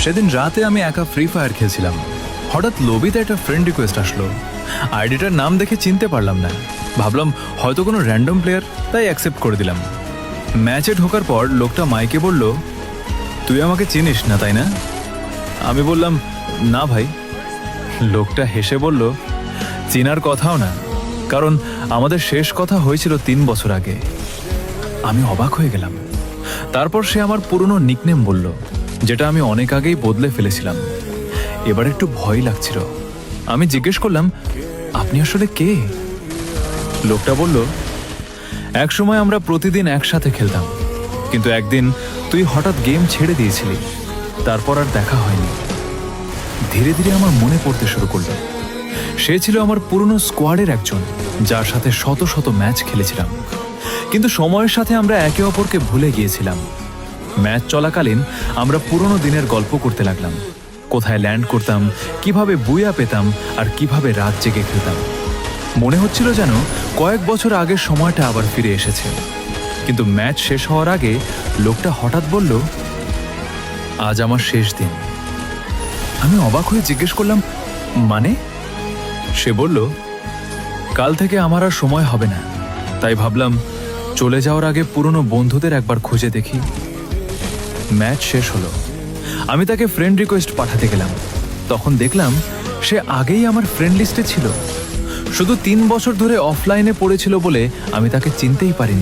সেদিন রাতে আমি একা ফ্রি ফায়ার খেলছিলাম। হঠাৎ লবিতে একটা ফ্রেন্ড রিকোয়েস্ট আসলো। আইডিটার নাম দেখে চিনতে পারলাম না, ভাবলাম হয়তো কোনো র্যান্ডম প্লেয়ার, তাই অ্যাকসেপ্ট করে দিলাম। ম্যাচে ঢোকার পর লোকটা মাইকে বলল, তুই আমাকে চিনিস না তাই না? আমি বললাম, না ভাই। লোকটা হেসে বলল, চিনার কথাও না, কারণ আমাদের শেষ কথা হয়েছিল 3 বছর আগে। আমি অবাক হয়ে গেলাম। তারপর সে আমার পুরনো নিকনেম বলল, যেটা আমি অনেক আগেই বদলে ফেলেছিলাম। এবার একটু ভয় লাগছিল। আমি জিজ্ঞেস করলাম, আপনি আসলে কে? লোকটা বলল, একসময় আমরা প্রতিদিন একসাথে খেলতাম, কিন্তু একদিন তুই হঠাৎ গেম ছেড়ে দিয়েছিলি, তারপর আর দেখা হয়নি। ধীরে ধীরে আমার মনে পড়তে শুরু করলো। সে ছিল আমার পুরনো স্কোয়াডের একজন, যার সাথে শত শত ম্যাচ খেলেছিলাম, কিন্তু সময়ের সাথে আমরা একে অপরকে ভুলে গিয়েছিলাম। ম্যাচ চলাকালীন আমরা পুরনো দিনের গল্প করতে লাগলাম। কোথায় ল্যান্ড করতাম, কিভাবে বুয়া পেতাম, আর কিভাবে রাত জেগে খেলতাম। মনে হচ্ছিল যেন কয়েক বছর আগের সময়টা আবার ফিরে এসেছে। কিন্তু ম্যাচ শেষ হওয়ার আগে লোকটা হঠাৎ বলল, আজ আমার শেষ দিন। আমি অবাক হয়ে জিজ্ঞেস করলাম, মানে? সে বলল, কাল থেকে আমার আর সময় হবে না, তাই ভাবলাম চলে যাওয়ার আগে পুরনো বন্ধুদের একবার খুঁজে দেখি। ম্যাচ শেষ হলো। আমি তাকে ফ্রেন্ড রিকোয়েস্ট পাঠাতে গেলাম, তখন দেখলাম সে আগেই আমার ফ্রেন্ড লিস্টে ছিল। শুধু 3 বছর ধরে অফলাইনে পড়েছিল বলে আমি তাকে চিনতেই পারিনি।